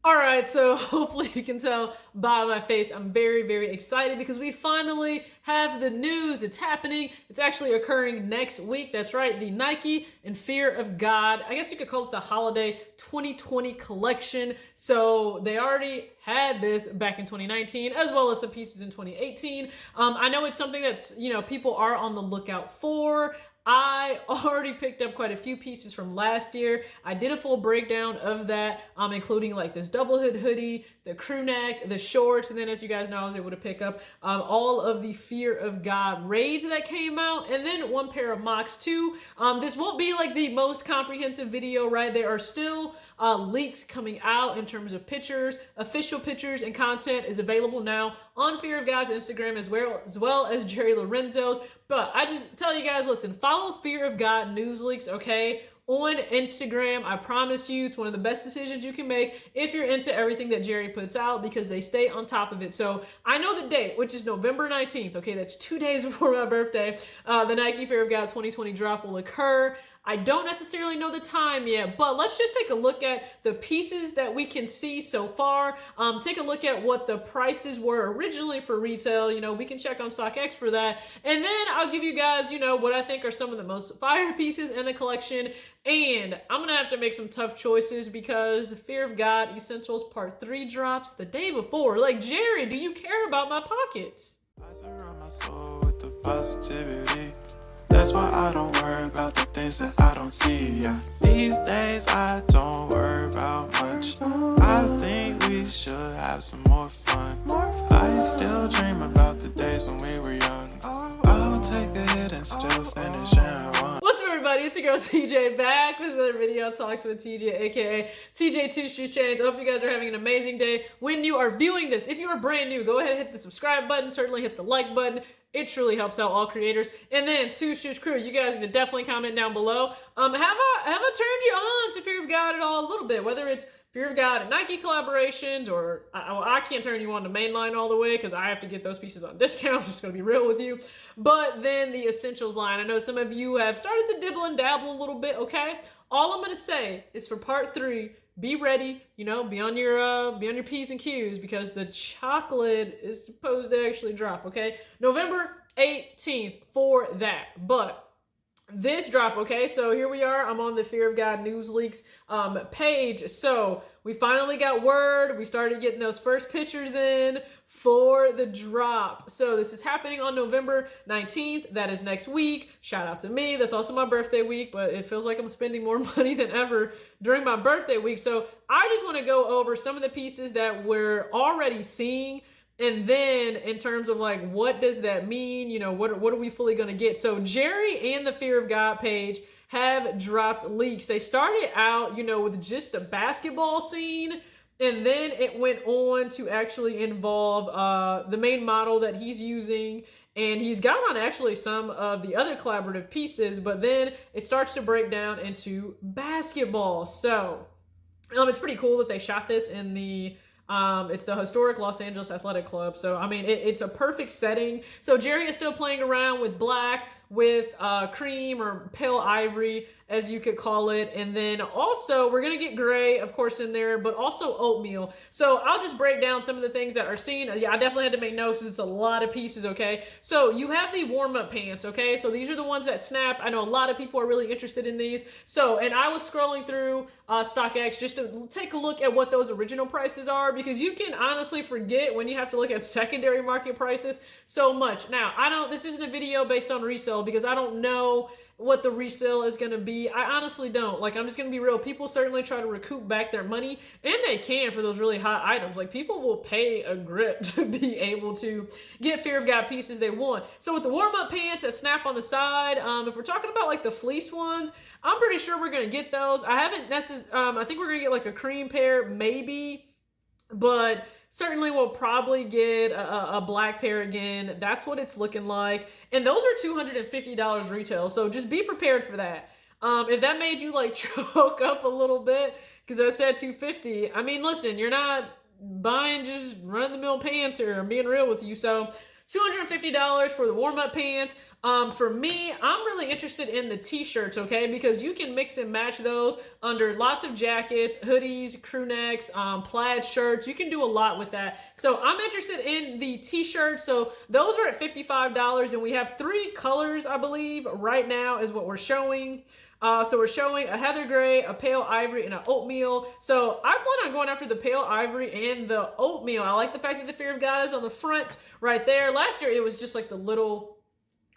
All right, so hopefully you can tell by my face, I'm very, very excited because we finally have the news. It's happening. It's actually occurring next week. That's right, the Nike and Fear of God. I guess you could call it the Holiday 2020 collection. So they already had this back in 2019, as well as some pieces in 2018. I know it's something that's, people are on the lookout for. I already picked up quite a few pieces from last year. I did a full breakdown of that, including like this double hood hoodie, the crew neck, the shorts, and then as you guys know, I was able to pick up all of the Fear of God raids that came out, and then one pair of mocks too. This won't be like the most comprehensive video, right? There are still leaks coming out in terms of pictures. Official pictures and content is available now on Fear of God's Instagram as well as Jerry Lorenzo's. But I just tell you guys, listen, follow Fear of God news leaks, okay? On Instagram. I promise you, it's one of the best decisions you can make if you're into everything that Jerry puts out because they stay on top of it. So I know the date, which is November 19th. Okay, that's 2 days before my birthday. The Nike Fear of God 2020 drop will occur. I don't necessarily know the time yet, but let's just take a look at the pieces that we can see so far. Take a look at what the prices were originally for retail. We can check on StockX for that. And then I'll give you guys, what I think are some of the most fire pieces in the collection. And I'm going to have to make some tough choices because Fear of God Essentials Part 3 drops the day before. Like, Jerry, do you care about my pockets? I surround my soul with the positivity. That's why I don't worry about the things that I don't see. Yeah. These days I don't worry about much. I think we should have some more fun. I still dream about the days when we were young. I'll take a hit and still finish and one. What's up, everybody? It's your girl TJ back with another video talks with TJ, aka TJ Two Shoes Chains. I hope you guys are having an amazing day when you are viewing this. If you are brand new, go ahead and hit the subscribe button. Certainly hit the like button. It truly helps out all creators. And then Two Shoes Crew, you guys can definitely comment down below. Have I turned you on to Fear of God at all a little bit? Whether it's Fear of God and Nike collaborations, or I can't turn you on to mainline all the way because I have to get those pieces on discount. I'm just going to be real with you. But then the Essentials line. I know some of you have started to dibble and dabble a little bit, okay? All I'm going to say is for part 3, be ready, be on your P's and Q's because the chocolate is supposed to actually drop, okay? November 18th for that. But this drop, okay, so here we are. I'm on the Fear of God News Leaks page. So we finally got word. We started getting those first pictures in for the drop. So this is happening on November 19th. That is next week. Shout out to me. That's also my birthday week, but it feels like I'm spending more money than ever during my birthday week. So I just want to go over some of the pieces that we're already seeing. And then in terms of like, what does that mean? What are we fully going to get? So Jerry and the Fear of God page have dropped leaks. They started out, with just a basketball scene. And then it went on to actually involve the main model that he's using. And he's got on actually some of the other collaborative pieces. But then it starts to break down into basketball. So it's pretty cool that they shot this in it's the historic Los Angeles Athletic Club. So, I mean, it's a perfect setting. So Jerry is still playing around with black, with cream or pale ivory, as you could call it. And then also we're going to get gray, of course, in there, but also oatmeal. So I'll just break down some of the things that are seen. Yeah, I definitely had to make notes because it's a lot of pieces, okay? So you have the warm-up pants, okay? So these are the ones that snap. I know a lot of people are really interested in these. So, and I was scrolling through StockX just to take a look at what those original prices are because you can honestly forget when you have to look at secondary market prices so much. Now, this isn't a video based on resale because I don't know what the resale is going to be. I honestly don't. Like, I'm just going to be real. People certainly try to recoup back their money, and they can for those really hot items. Like, people will pay a grip to be able to get Fear of God pieces they want. So with the warm-up pants that snap on the side, if we're talking about like the fleece ones, I'm pretty sure we're going to get those. I think we're going to get like a cream pair, maybe, but certainly we'll probably get a black pair again. That's what it's looking like. And those are $250 retail. So just be prepared for that. If that made you like choke up a little bit, because I said $250, I mean, listen, you're not buying just run-of-the-mill pants here. I'm being real with you. So $250 for the warm-up pants. For me, I'm really interested in the t-shirts, okay? Because you can mix and match those under lots of jackets, hoodies, crew necks, plaid shirts. You can do a lot with that. So I'm interested in the t-shirts. So those are at $55, and we have 3 colors, I believe, right now is what we're showing. So we're showing a heather gray, a pale ivory, and an oatmeal. So I plan on going after the pale ivory and the oatmeal. I like the fact that the Fear of God is on the front right there. Last year, it was just like the little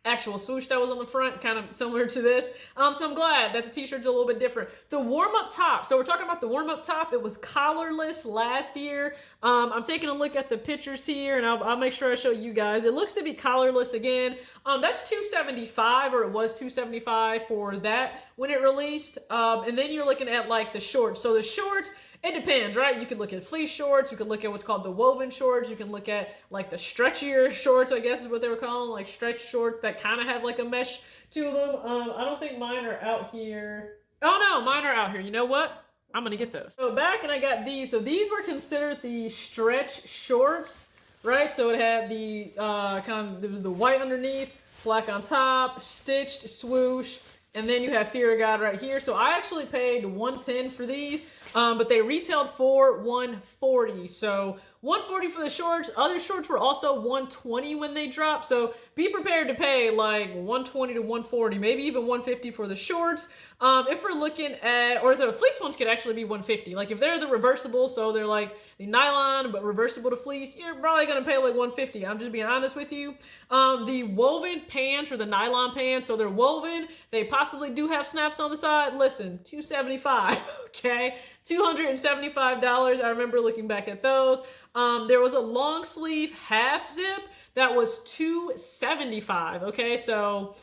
actual swoosh that was on the front, kind of similar to this. So I'm glad that the t-shirt's a little bit different. The warm-up top. So we're talking about the warm-up top. It was collarless last year. I'm taking a look at the pictures here, and I'll make sure I show you guys. It looks to be collarless again. That's $275, or it was $275 for that when it released. And then you're looking at like the shorts. So the shorts, it depends, right? You could look at fleece shorts. You could look at what's called the woven shorts. You can look at like the stretchier shorts, I guess is what they were calling, like stretch shorts that kind of have like a mesh to them. I don't think mine are out here. Oh no, mine are out here. You know what? I'm gonna get those. So back, and I got these. So these were considered the stretch shorts, right? So it had the it was the white underneath, black on top, stitched swoosh, and then you have Fear of God right here. So I actually paid $110 for these, but they retailed for $140. So $140 for the shorts. Other shorts were also $120 when they dropped. So be prepared to pay like $120 to $140, maybe even $150 for the shorts. If we're looking at, or the fleece ones could actually be $150. Like if they're the reversible, so they're like the nylon but reversible to fleece, you're probably gonna pay like $150. I'm just being honest with you. The woven pants or the nylon pants, so they're woven. They possibly do have snaps on the side. Listen, $275. Okay, $275. I remember looking back at those. There was a long sleeve half zip that was $275. Okay, so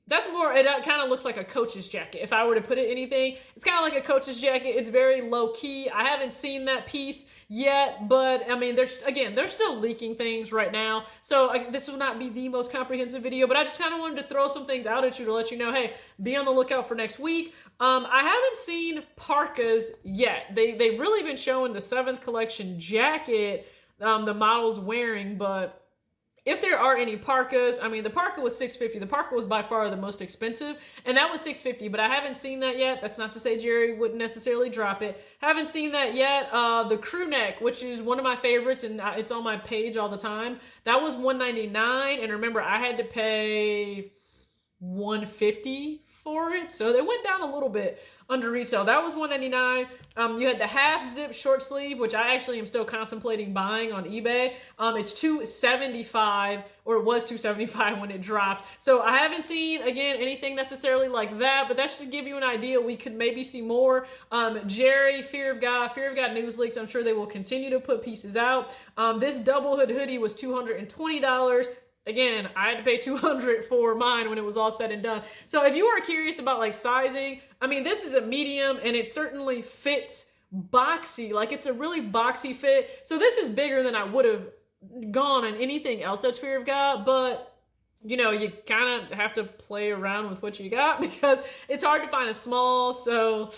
that's more, it kind of looks like a coach's jacket. If I were to put it anything, it's kind of like a coach's jacket. It's very low key. I haven't seen that piece yet, but I mean, they're still leaking things right now. So this will not be the most comprehensive video, but I just kind of wanted to throw some things out at you to let you know, hey, be on the lookout for next week. I haven't seen parkas yet. They've really been showing the 7th collection jacket, the model's wearing, but if there are any parkas, I mean, the parka was $650. The parka was by far the most expensive, and that was $650, but I haven't seen that yet. That's not to say Jerry wouldn't necessarily drop it. Haven't seen that yet. The crew neck, which is one of my favorites, and it's on my page all the time, that was $199, and remember, I had to pay $150 for it, so they went down a little bit under retail. That was $199. You had the half zip short sleeve, which I actually am still contemplating buying on eBay. It's $275, or it was $275 when it dropped. So I haven't seen, again, anything necessarily like that, but that's just to give you an idea. We could maybe see more. Jerry, Fear of God news leaks, I'm sure they will continue to put pieces out. This double hood hoodie was $220. Again, I had to pay $200 for mine when it was all said and done. So if you are curious about like sizing, I mean, this is a medium and it certainly fits boxy. Like it's a really boxy fit. So this is bigger than I would have gone on anything else that's Fear of God, but you know, you kind of have to play around with what you got because it's hard to find a small. So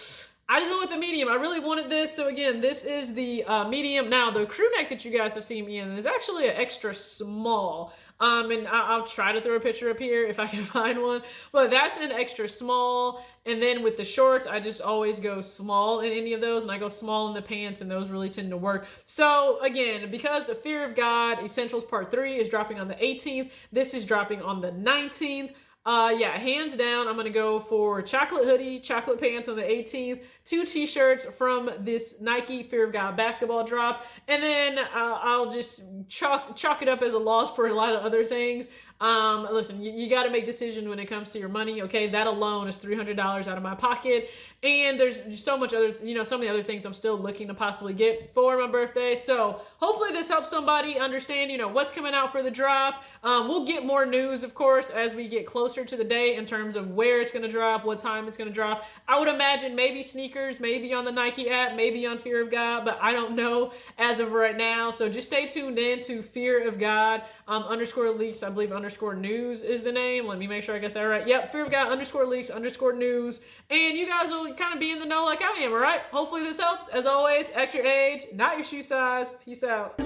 I just went with the medium. I really wanted this. So again, this is the medium. Now the crew neck that you guys have seen me in is actually an extra small. And I'll try to throw a picture up here if I can find one, but that's an extra small. And then with the shorts, I just always go small in any of those, and I go small in the pants, and those really tend to work. So again, because of Fear of God Essentials Part 3 is dropping on the 18th, this is dropping on the 19th. Yeah, hands down, I'm gonna go for chocolate hoodie, chocolate pants on the 18th, 2 t-shirts from this Nike Fear of God basketball drop, and then I'll just chalk it up as a loss for a lot of other things. Listen, you got to make decisions when it comes to your money. Okay, that alone is $300 out of my pocket, and there's so much other, so many other things I'm still looking to possibly get for my birthday. So hopefully this helps somebody understand, what's coming out for the drop. We'll get more news, of course, as we get closer to the day in terms of where it's going to drop, what time it's going to drop. I would imagine maybe sneakers, maybe on the Nike app, maybe on Fear of God, but I don't know as of right now. So just stay tuned in to Fear of God _leaks, I believe _news is the name. Let me make sure I get that right. Yep, Fear of God _leaks _news. And you guys will kind of be in the know like I am, all right? Hopefully this helps. As always, act your age, not your shoe size. Peace out.